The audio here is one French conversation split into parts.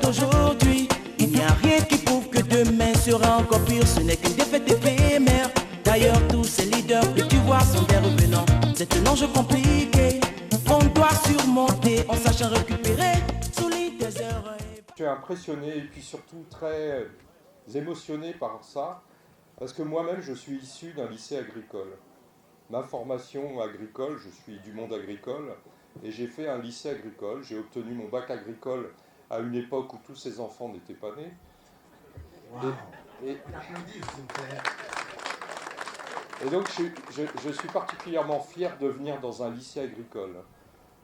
Aujourd'hui, il n'y a rien qui prouve que demain sera encore pire. Ce n'est qu'une défaite éphémère. D'ailleurs, tous ces leaders que tu vois sont des revenants. C'est un enjeu compliqué qu'on doit surmonter en sachant récupérer sous les tes erreurs. Je suis impressionné et puis surtout très émotionné par ça, parce que moi-même je suis issu d'un lycée agricole. Ma formation agricole, je suis du monde agricole, et j'ai fait un lycée agricole. J'ai obtenu mon bac agricole à une époque où tous ces enfants n'étaient pas nés. Wow. Et donc je suis particulièrement fier de venir dans un lycée agricole.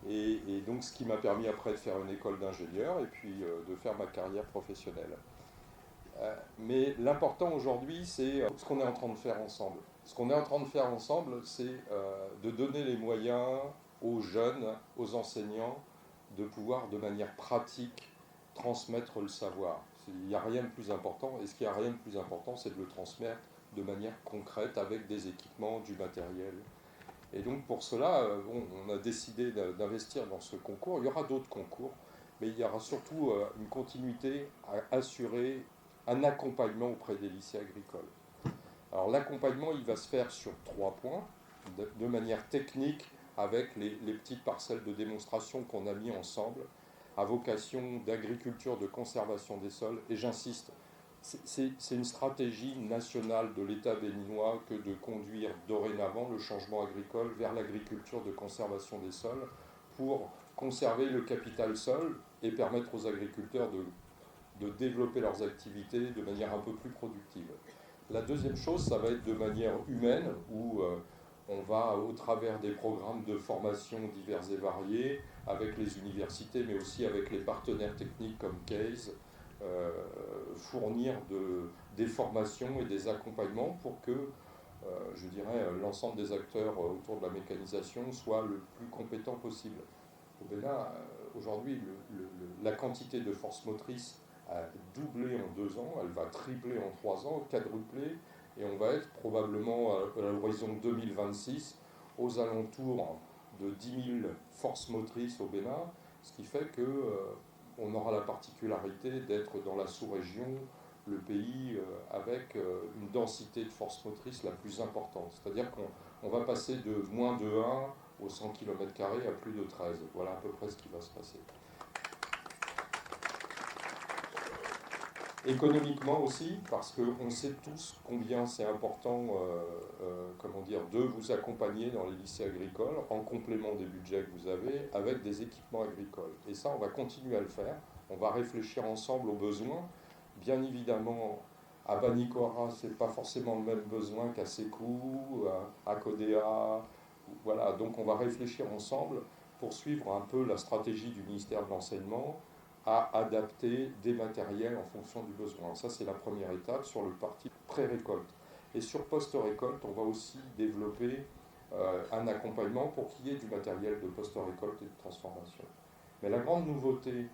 Et donc ce qui m'a permis après de faire une école d'ingénieur et puis de faire ma carrière professionnelle. Mais l'important aujourd'hui, c'est ce qu'on est en train de faire ensemble. Ce qu'on est en train de faire ensemble, c'est de donner les moyens aux jeunes, aux enseignants, de pouvoir de manière pratique transmettre le savoir. Il n'y a rien de plus important, et ce qui n'y a rien de plus important, c'est de le transmettre de manière concrète avec des équipements, du matériel. Et donc pour cela, on a décidé d'investir dans ce concours. Il y aura d'autres concours, mais il y aura surtout une continuité à assurer un accompagnement auprès des lycées agricoles. Alors l'accompagnement, il va se faire sur 3 points, de manière technique, avec les petites parcelles de démonstration qu'on a mis ensemble, à vocation d'agriculture, de conservation des sols. Et j'insiste, c'est une stratégie nationale de l'État béninois que de conduire dorénavant le changement agricole vers l'agriculture de conservation des sols pour conserver le capital sol et permettre aux agriculteurs de développer leurs activités de manière un peu plus productive. La deuxième chose, ça va être de manière humaine, où on va, au travers des programmes de formation divers et variés, avec les universités, mais aussi avec les partenaires techniques comme CASE, fournir des formations et des accompagnements pour que, je dirais, l'ensemble des acteurs autour de la mécanisation soient le plus compétents possible. Au Bénin, aujourd'hui, la quantité de force motrice a doublé en 2 ans, elle va tripler en 3 ans, quadrupler, et on va être probablement à l'horizon 2026 aux alentours de 10 000 forces motrices au Bénin, ce qui fait qu'on aura la particularité d'être dans la sous-région le pays avec une densité de forces motrices la plus importante. C'est-à-dire qu'on va passer de moins de 1 au 100 km² à plus de 13. Voilà à peu près ce qui va se passer. Économiquement aussi, parce qu'on sait tous combien c'est important de vous accompagner dans les lycées agricoles en complément des budgets que vous avez avec des équipements agricoles. Et ça, on va continuer à le faire. On va réfléchir ensemble aux besoins. Bien évidemment, à Vanikoro, ce n'est pas forcément le même besoin qu'à Sékou, à Kodea. Voilà, donc on va réfléchir ensemble pour suivre un peu la stratégie du ministère de l'Enseignement à adapter des matériels en fonction du besoin. Ça, c'est la première étape sur le parti pré-récolte. Et sur post-récolte, on va aussi développer un accompagnement pour qu'il y ait du matériel de post-récolte et de transformation. Mais la grande nouveauté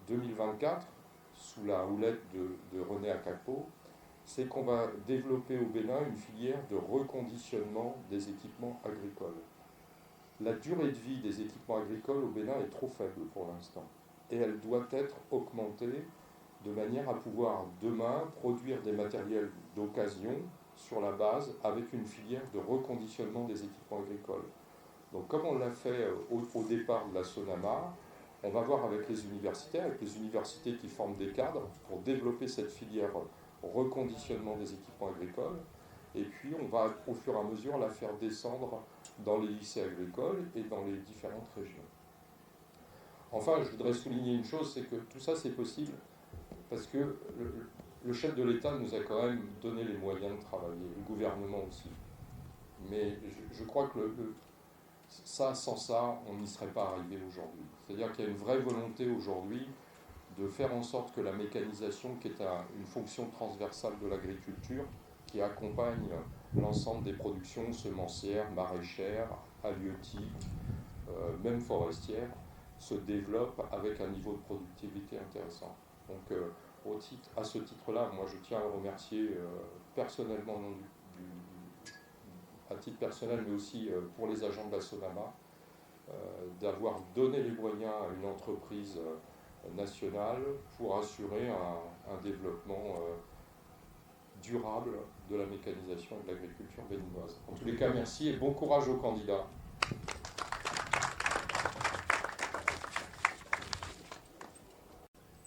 2024, sous la houlette de René Akapo, c'est qu'on va développer au Bénin une filière de reconditionnement des équipements agricoles. La durée de vie des équipements agricoles au Bénin est trop faible pour l'instant. Et elle doit être augmentée de manière à pouvoir demain produire des matériels d'occasion sur la base avec une filière de reconditionnement des équipements agricoles. Donc comme on l'a fait au départ de la SONAMA, on va voir avec les universités qui forment des cadres pour développer cette filière reconditionnement des équipements agricoles. Et puis on va au fur et à mesure la faire descendre dans les lycées agricoles et dans les différentes régions. Enfin, je voudrais souligner une chose, c'est que tout ça c'est possible parce que le chef de l'État nous a quand même donné les moyens de travailler, le gouvernement aussi. Mais je crois que sans ça, on n'y serait pas arrivé aujourd'hui. C'est-à-dire qu'il y a une vraie volonté aujourd'hui de faire en sorte que la mécanisation, qui est une fonction transversale de l'agriculture, qui accompagne l'ensemble des productions semencières, maraîchères, halieutiques, même forestières, se développent avec un niveau de productivité intéressant. Donc à ce titre-là, moi je tiens à le remercier personnellement, à titre personnel, mais aussi pour les agents de la SONAMA, d'avoir donné les moyens à une entreprise nationale pour assurer un développement durable de la mécanisation et de l'agriculture béninoise. En tous les cas, merci et bon courage aux candidats.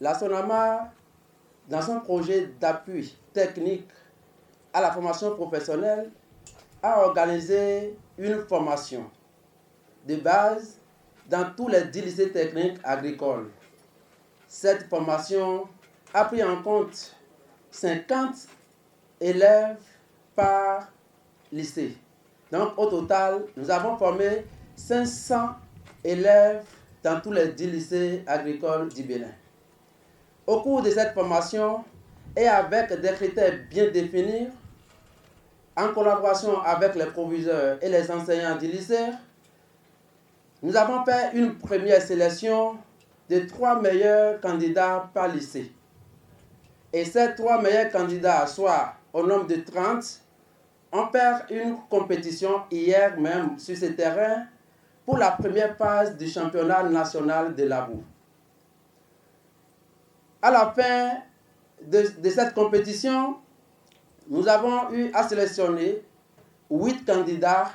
La SONAMA, dans son projet d'appui technique à la formation professionnelle, a organisé une formation de base dans tous les 10 lycées techniques agricoles. Cette formation a pris en compte 50 élèves par lycée. Donc au total, nous avons formé 500 élèves dans tous les 10 lycées agricoles du Bénin. Au cours de cette formation et avec des critères bien définis, en collaboration avec les proviseurs et les enseignants du lycée, nous avons fait une première sélection de 3 meilleurs candidats par lycée. Et ces 3 meilleurs candidats, soit au nombre de 30, ont fait une compétition hier même sur ce terrain pour la première phase du championnat national de la boue. À la fin de cette compétition, nous avons eu à sélectionner 8 candidats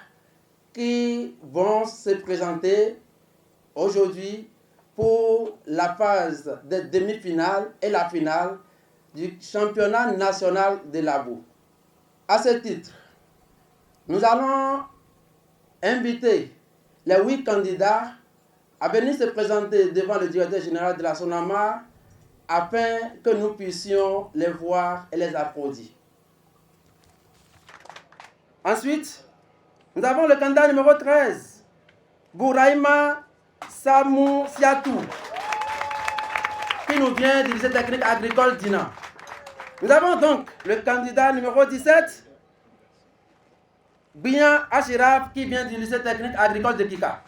qui vont se présenter aujourd'hui pour la phase de demi-finale et la finale du championnat national de la boue. À ce titre, nous allons inviter les 8 candidats à venir se présenter devant le directeur général de la SONAMA afin que nous puissions les voir et les applaudir. Ensuite, nous avons le candidat numéro 13, Bouraïma Samou Siatou, qui nous vient du lycée technique agricole d'Ina. Nous avons donc le candidat numéro 17, Bian Achirab, qui vient du lycée technique agricole de Kika,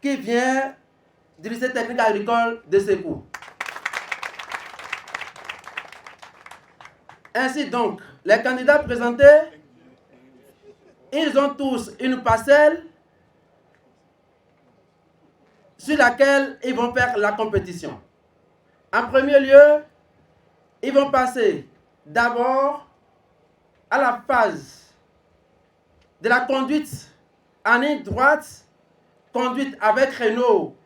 qui vient du lycée technique agricole de Sekou. Ainsi donc, les candidats présentés, ils ont tous une parcelle sur laquelle ils vont faire la compétition. En premier lieu, ils vont passer d'abord à la phase de la conduite en ligne droite, conduite avec créneau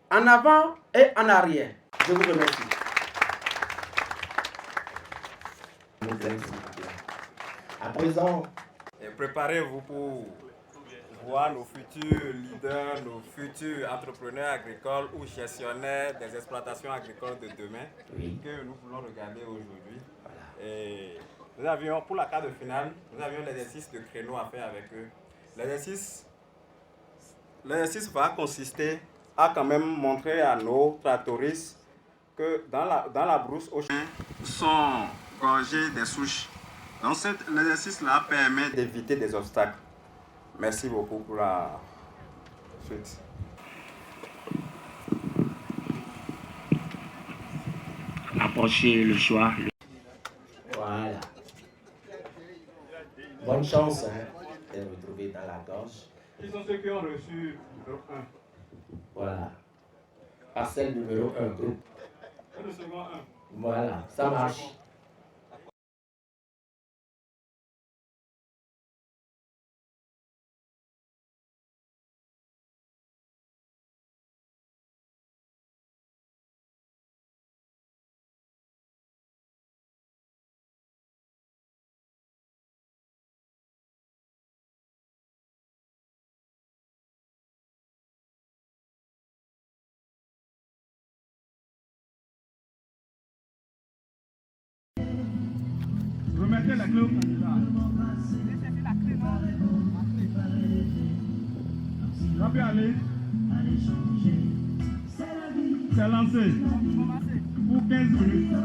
en avant et en arrière. Je vous remercie. À présent, préparez-vous pour voir nos futurs leaders, nos futurs entrepreneurs agricoles ou gestionnaires des exploitations agricoles de demain, oui, que nous voulons regarder aujourd'hui. Voilà. Et nous avions, pour la quart de finale, nous avions l'exercice de créneau à faire avec eux. L'exercice va consister à quand même montrer à nos tractoristes que dans la brousse au champ sont gorgées des souches. Donc l'exercice-là permet d'éviter des obstacles. Merci beaucoup pour la suite. approchez le choix. Voilà. Bonne chance de vous retrouver dans la gorge. Qui sont ceux qui ont reçu numéro 1? Voilà. Parcelle numéro 1, groupe. Et le second 1. Voilà, ça marche. Remettez la clé au candidat. Ça peut aller. C'est lancé. Pour 15 minutes.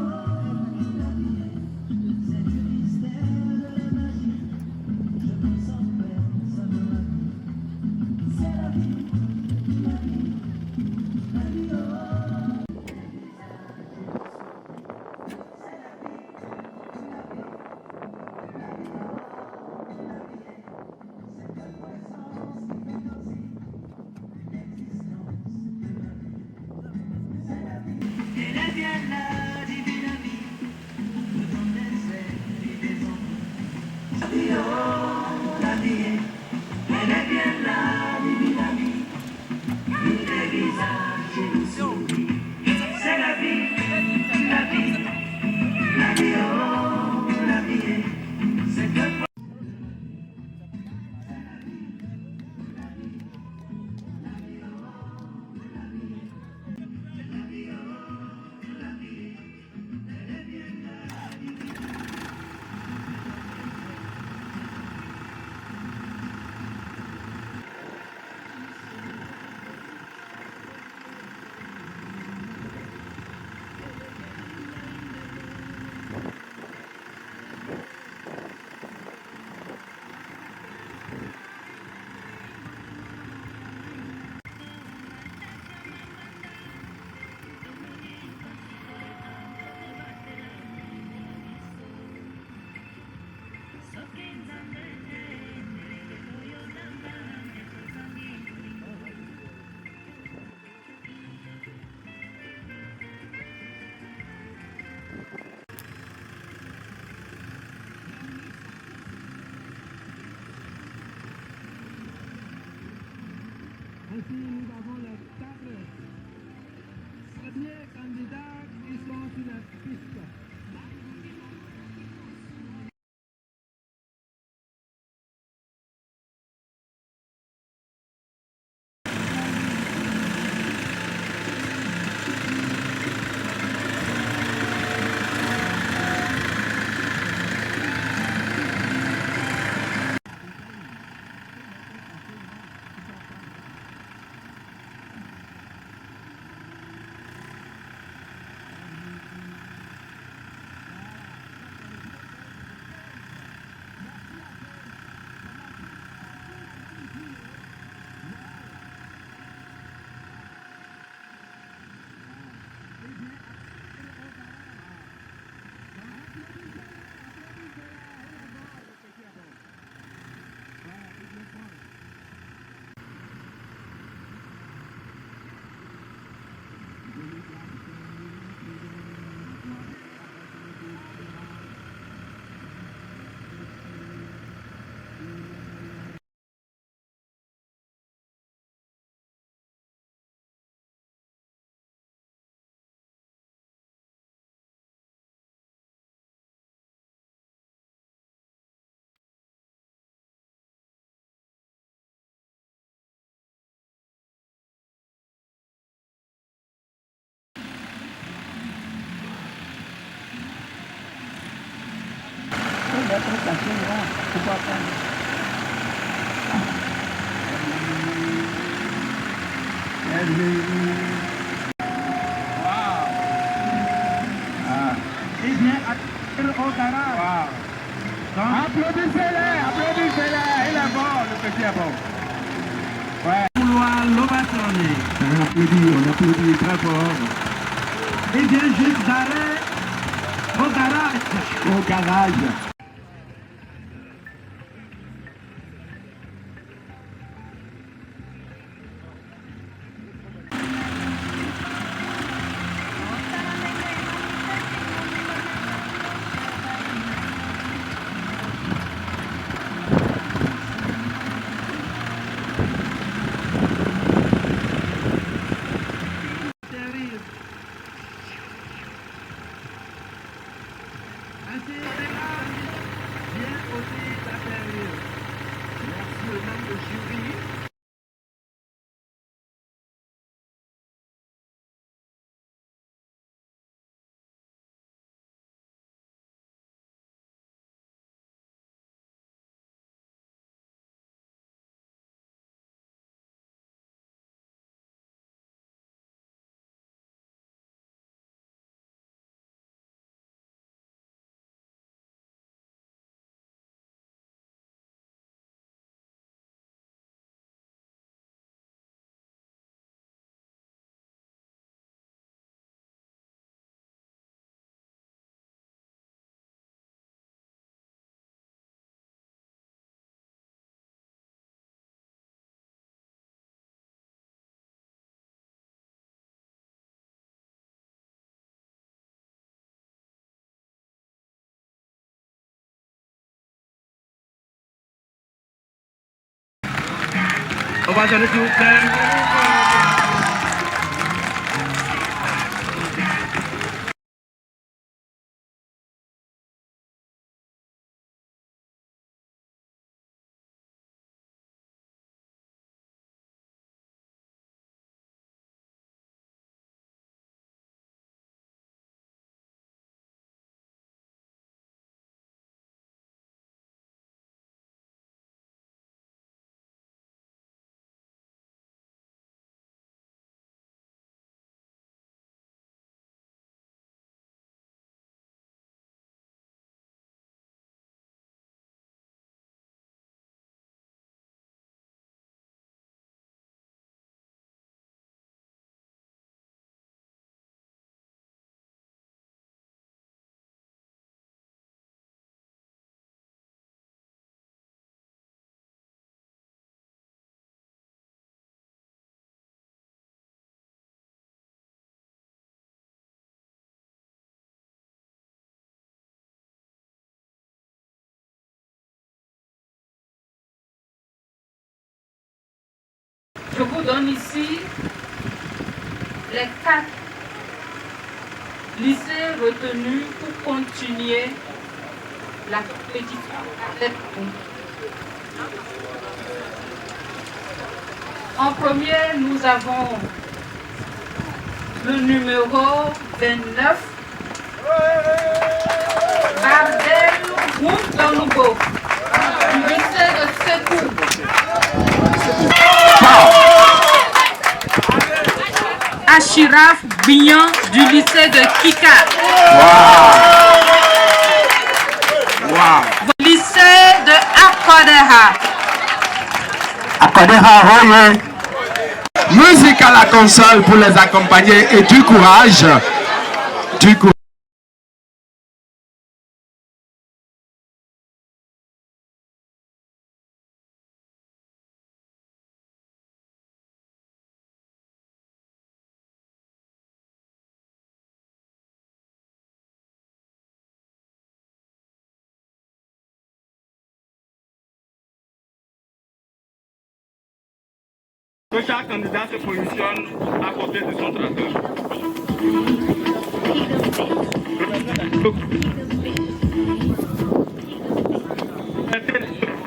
Ainsi, nous avons les 4 premiers candidats qui sont sur la piste. Il vient au garage. Applaudissez-les, applaudissez-les. Il est bon, le petit est bon. Ouais. Couloir Lobatonné. On applaudit très fort. Il vient juste d'arrêt au garage. Au garage. Ainsi, vient aussi d'atterrir. Merci au nom de jury. On va donner s'il vous plaît. Je vous donne ici les 4 lycées retenus pour continuer la compétition avec vous. En premier, nous avons le numéro 29, Bardel Mountonoubo, du lycée de Sékou. Achiraf Bignan du lycée de Kika. Lycée de Akodeha. Akodeha, Roye. Musique à la console pour les accompagner et du courage. Du courage. Que chaque candidat se positionne à côté de son tracteur.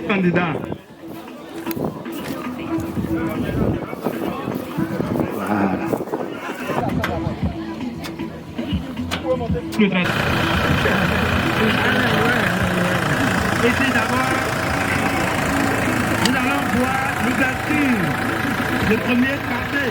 Candidat. Voilà. Ici d'abord, nous allons voir l'ouverture du premier quartier.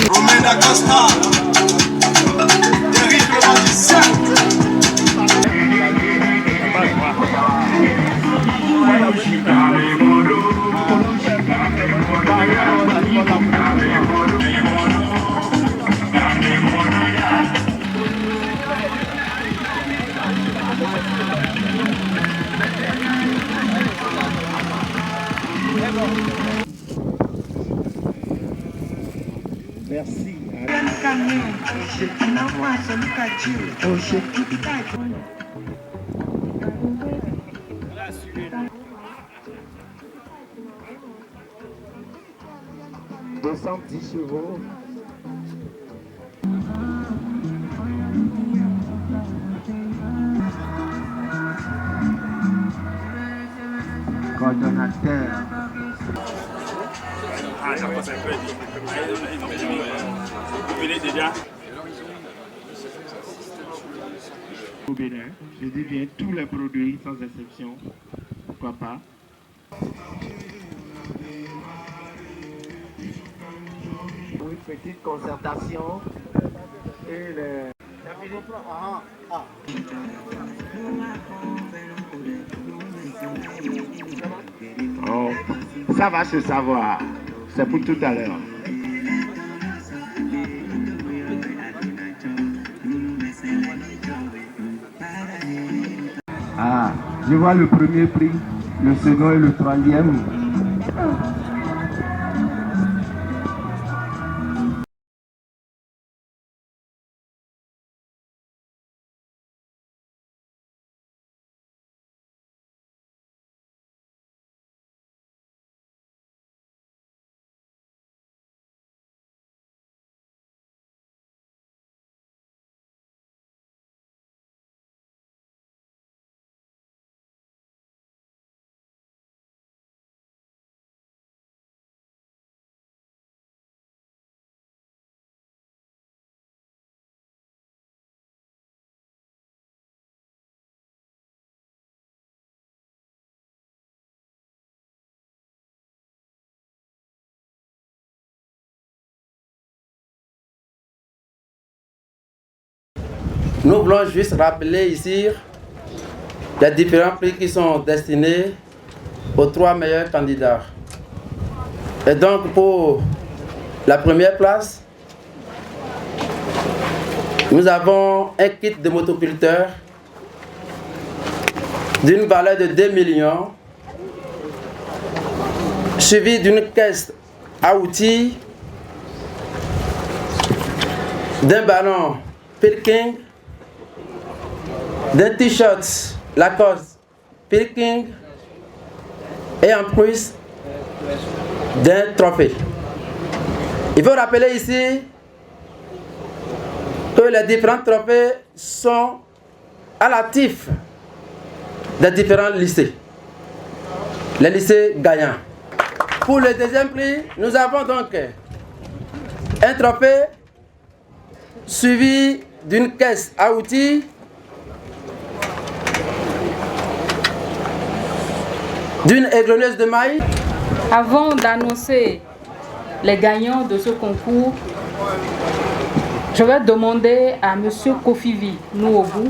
Romain D'Acosta, Derrick le magicien. Merci. $210 chevaux. Coordonnateur. Ah, ça passe un peu. Vous venez déjà? Au Bénin, je dis bien tous les produits sans exception. Pourquoi pas? Une petite concertation et le... Oh, ça va se savoir. C'est pour tout à l'heure. Ah, je vois le premier prix, le second et le troisième. Nous voulons juste rappeler ici les différents prix qui sont destinés aux 3 meilleurs candidats. Et donc pour la première place, nous avons un kit de motoculteur d'une valeur de 2 millions, suivi d'une caisse à outils, d'un ballon Pilking, d'un t-shirt Lacoste Pilking et en plus d'un trophée. Il faut rappeler ici que les différents trophées sont à l'actif des différents lycées, les lycées gagnants. Pour le deuxième prix, nous avons donc un trophée suivi d'une caisse à outils, d'une égreneuse de maïs. Avant d'annoncer les gagnants de ce concours, Je vais demander à M. Kofivi Nouobou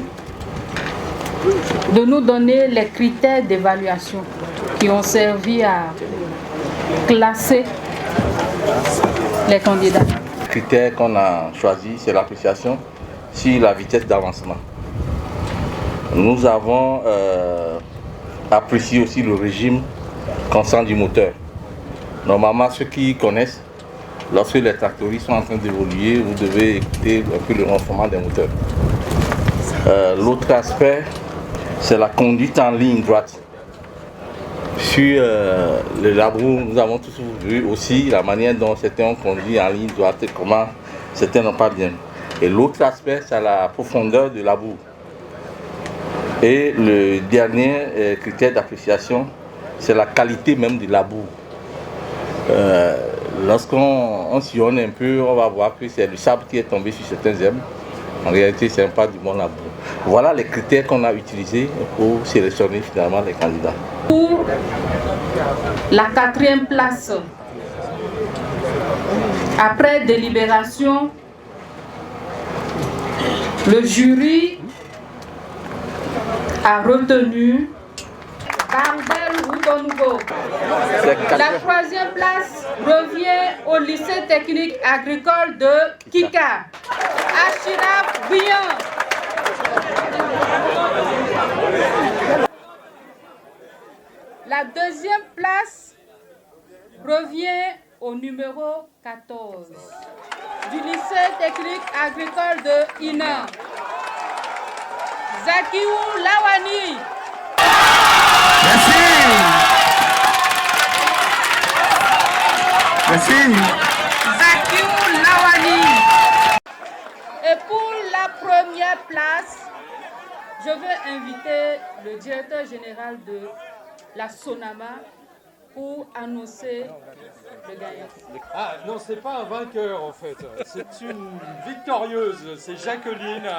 de nous donner les critères d'évaluation qui ont servi à classer les candidats. Le critère qu'on a choisi, c'est l'appréciation sur la vitesse d'avancement. Nous avons apprécié aussi le régime constant du moteur. Normalement, ceux qui connaissent, lorsque les tractoristes sont en train d'évoluer, vous devez écouter un peu le renforcement des moteurs. L'autre aspect, c'est la conduite en ligne droite. Sur le labour, nous avons tous vu aussi la manière dont certains ont conduit en ligne droite et comment certains n'ont pas bien. Et l'autre aspect, c'est la profondeur de labour. Et le dernier critère d'appréciation, c'est la qualité même du labour. Lorsqu'on sillonne un peu, on va voir que c'est du sable qui est tombé sur certains herbes. En réalité, ce n'est pas du bon labour. Voilà les critères qu'on a utilisés pour sélectionner finalement les candidats. Pour la 4e place, après délibération, le jury a retenu Barbel Woudonougo. La 3e place revient au lycée technique agricole de Kika. Achiraf Biyan. La 2e place revient au numéro 14 du lycée technique agricole de Ina. Zakiou Lawani. Merci. Merci. Zakiou Lawani. Et pour la 1re place, je veux inviter le directeur général de la Sonama pour annoncer le gagnant. Ah non, c'est pas un vainqueur en fait, c'est une victorieuse, c'est Jacqueline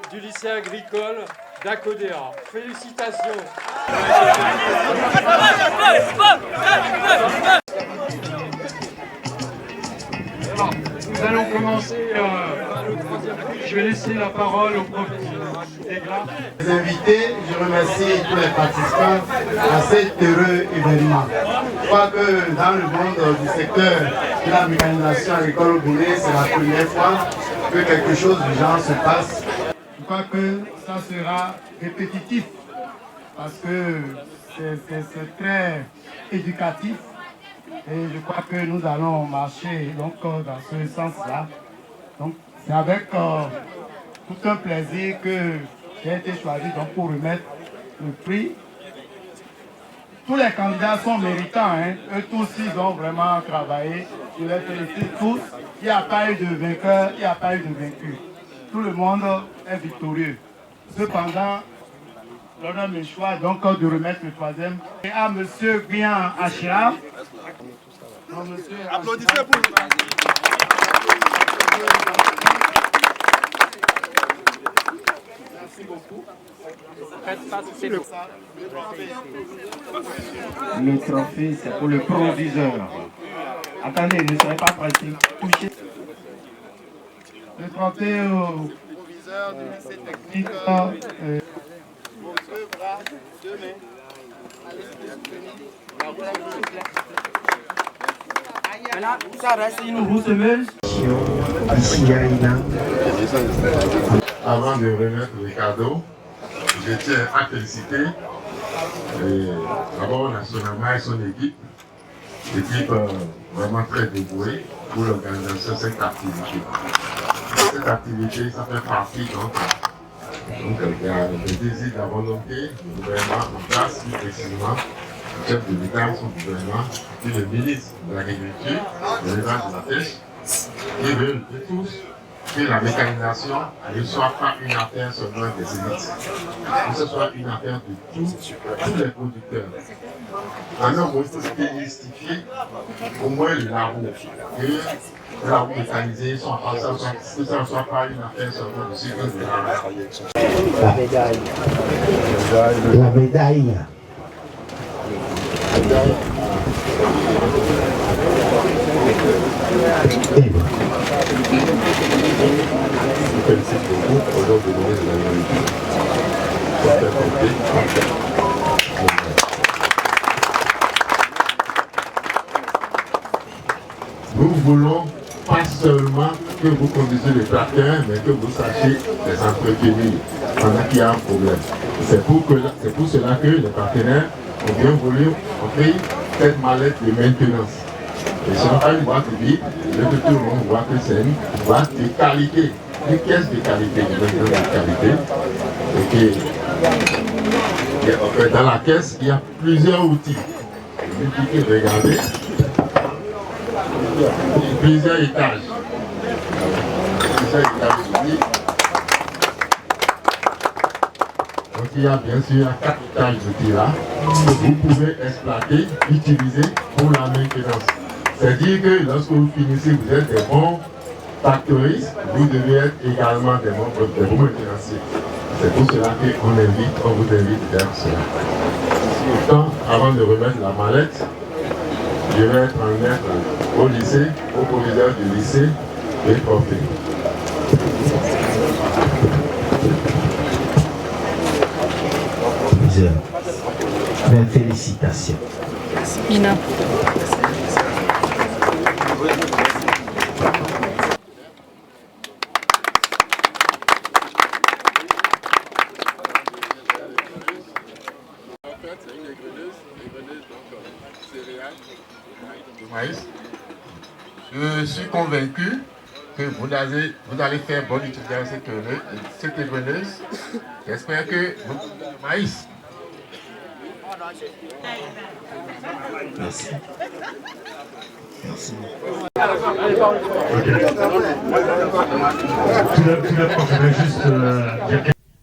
du lycée agricole d'Akodéa. Félicitations. Nous allons commencer. Je vais laisser la parole au professeur Degla. Les invités, je remercie tous les participants à cet heureux événement. Je crois que dans le monde du secteur de la mécanisation agricole au Bénin, c'est la première fois que quelque chose du genre se passe. Je crois que ça sera répétitif parce que c'est très éducatif. Et je crois que nous allons marcher donc, dans ce sens-là. Donc c'est avec tout un plaisir que j'ai été choisi donc, pour remettre le prix. Tous les candidats sont méritants, hein. Eux tous ils ont vraiment travaillé. Je les félicite tous. Il n'y a pas eu de vainqueur, il n'y a pas eu de vaincu. Tout le monde est victorieux. Cependant, l'honneur me choisit donc de remettre le 3e. Et à M. Guyan Achiraf. Applaudissez pour lui. Merci beaucoup. Le trophée, c'est pour le proviseur. Attendez, ne soyez pas pressés. Touchez. Le trophée au proviseur du lycée technique. Vos 2 bras, 2 mains. Voilà, ça reste une roussemeuse. Avant de remettre les cadeaux, je tiens à féliciter d'abord la Sonama et son équipe vraiment très dévouée pour l'organisation de cette activité. Cette activité, ça fait partie donc il y a le désir de la volonté du gouvernement en place, plus précisément le chef de l'État, son gouvernement, puis le ministre de l'Agriculture, de l'élevage de la pêche, qui veulent tous que la mécanisation ne soit pas une affaire seulement des élites, que ce soit une affaire de tous les producteurs. Maintenant, il faut démystifier au moins le labour, que le labour mécanisé, que ça ne soit pas une affaire seulement de ceux qui ont la médaille. La médaille. Et voilà. vous félicite beaucoup au nom du ministre de l'Agriculture. Nous voulons pas seulement que vous conduisez les tracteurs, mais que vous sachiez les entretenir pendant qu'il y a un problème. C'est pour cela que les partenaires ont bien voulu offrir cette mallette de maintenance. Et ce n'est pas une boîte vide, je veux que tout le monde voit que c'est une boîte de qualité, une caisse de qualité, de maintenance de qualité. Et que dans la caisse, il y a plusieurs outils. Vous cliquez, regardez. Plusieurs étages. Donc il y a bien sûr 4 étages d'outils là que vous pouvez exploiter, utiliser pour la maintenance. C'est-à-dire que lorsque vous finissez, vous êtes des bons factoristes, vous devez être également des bons maintenanciers. C'est pour cela qu'on vous invite vers cela. Pourtant, avant de remettre la mallette, je vais être en lettre au lycée, au proviseur du lycée et porter. Mes félicitations. Ina. Je suis convaincu que vous allez faire bonne utilisation de cette égreneuse. J'espère que vous maïs. Merci. Merci.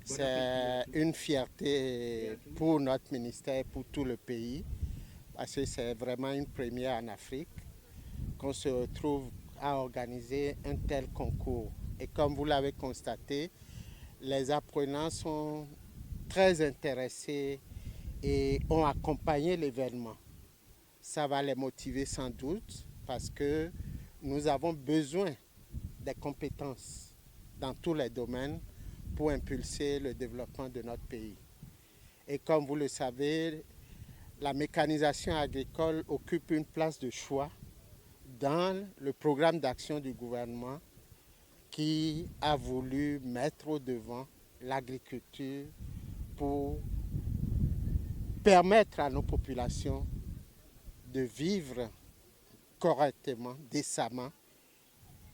C'est une fierté pour notre ministère et pour tout le pays, parce que c'est vraiment une première en Afrique qu'on se retrouve à organiser un tel concours. Et comme vous l'avez constaté, les apprenants sont très intéressés et ont accompagné l'événement. Ça va les motiver sans doute parce que nous avons besoin des compétences dans tous les domaines pour impulser le développement de notre pays. Et comme vous le savez, la mécanisation agricole occupe une place de choix dans le programme d'action du gouvernement qui a voulu mettre au devant l'agriculture pour permettre à nos populations de vivre correctement, décemment,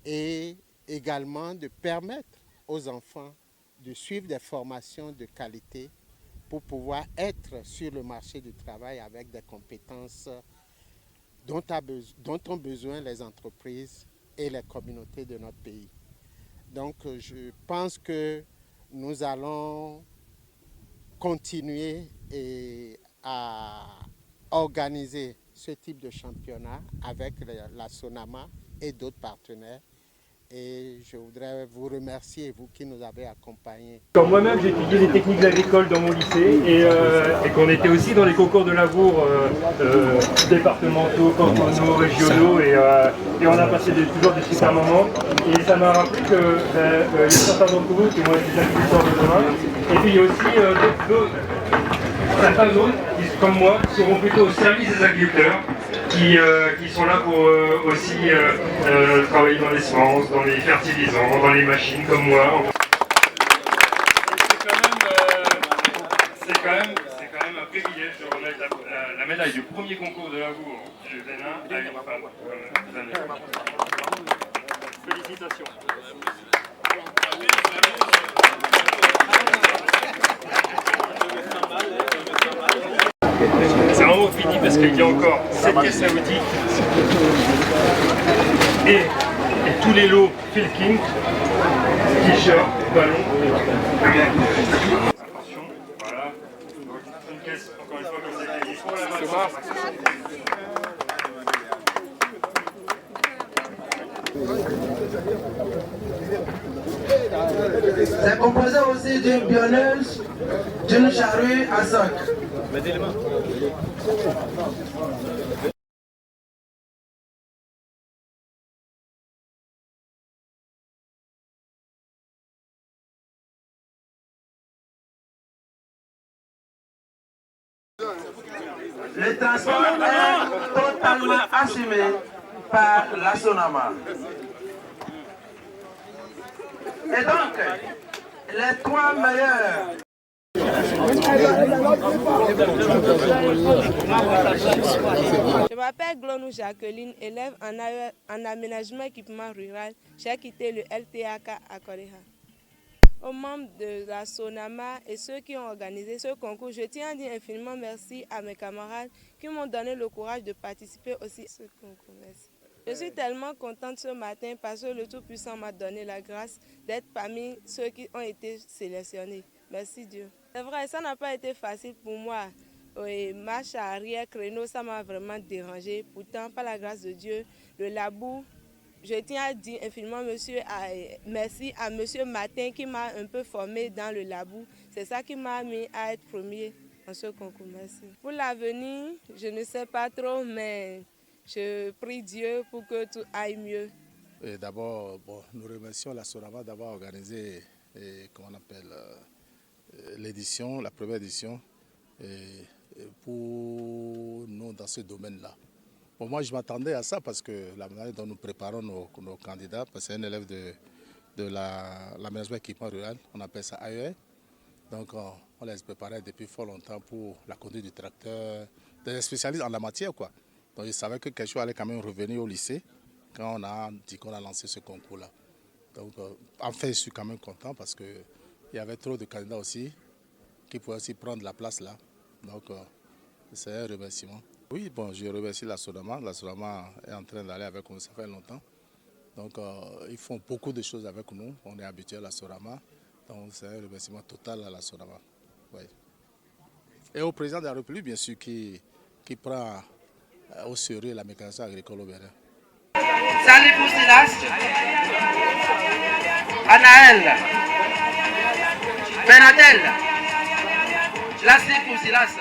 et également de permettre aux enfants de suivre des formations de qualité pour pouvoir être sur le marché du travail avec des compétences dont ont besoin les entreprises et les communautés de notre pays. Donc je pense que nous allons continuer à organiser ce type de championnat avec la Sonama et d'autres partenaires. Et je voudrais vous remercier, vous qui nous avez accompagnés. Moi-même, j'ai étudié les techniques agricoles dans mon lycée et qu'on était aussi dans les concours de labour départementaux, cantonaux, régionaux et on a passé toujours des super moments. Et ça m'a rappelé qu'il y a certains d'entre vous qui vont être des agriculteurs de demain. Et puis il y a aussi certains autres, comme moi, qui seront plutôt au service des agriculteurs. Qui sont là pour aussi travailler dans les semences, dans les fertilisants, dans les machines comme moi. C'est quand même un privilège de remettre la médaille du premier concours de labour du Bénin à une femme. Félicitations. C'est vraiment fini parce qu'il y a encore 7 caisses à outils et tous les lots Filking, t-shirts, ballons. Attention, voilà. Donc, une caisse, encore une fois, comme ça a été dit, pour la main. C'est composé aussi d'une bionneuse, d'une charrue à soc. Mettez les mains. Le transport est totalement assumé par la Sonama. Et donc, les 3 meilleurs. Je m'appelle Glonou Jacqueline, élève en aménagement équipement rural. J'ai quitté le LTAK à Koreha. Aux membres de la Sonama et ceux qui ont organisé ce concours, je tiens à dire infiniment merci à mes camarades qui m'ont donné le courage de participer aussi à ce concours. Merci. Je suis tellement contente ce matin parce que le Tout-Puissant m'a donné la grâce d'être parmi ceux qui ont été sélectionnés. Merci Dieu. C'est vrai, ça n'a pas été facile pour moi. Oui, marche arrière, créneau, ça m'a vraiment dérangé. Pourtant, par la grâce de Dieu, le labou, je tiens à dire infiniment merci à monsieur Martin qui m'a un peu formé dans le labou. C'est ça qui m'a mis à être premier dans ce concours. Merci. Pour l'avenir, je ne sais pas trop, mais je prie Dieu pour que tout aille mieux. D'abord, nous remercions la Sonama d'avoir organisé l'édition, la première édition pour nous dans ce domaine-là. Moi, je m'attendais à ça parce que la manière dont nous préparons nos candidats, parce que c'est un élève de l'aménagement équipement rural, on appelle ça AER. Donc, on les préparait depuis fort longtemps pour la conduite du tracteur, des spécialistes en la matière, quoi. Donc, ils savaient que quelque chose allait quand même revenir au lycée quand on a dit qu'on a lancé ce concours-là. Donc, enfin, je suis quand même content parce qu'il y avait trop de candidats aussi qui pouvaient aussi prendre la place là. Donc, c'est un remerciement. Oui, je remercie la Sonama. La Sonama est en train d'aller avec nous, ça fait longtemps. Donc, ils font beaucoup de choses avec nous. On est habitué à la Sonama. Donc, c'est un remerciement total à la Sonama. Oui. Et au président de la République, bien sûr, qui prend au sérieux la mécanisation agricole au Bénin. Salut pour Silas, Anaël, Benatel, Lassie pour Silas.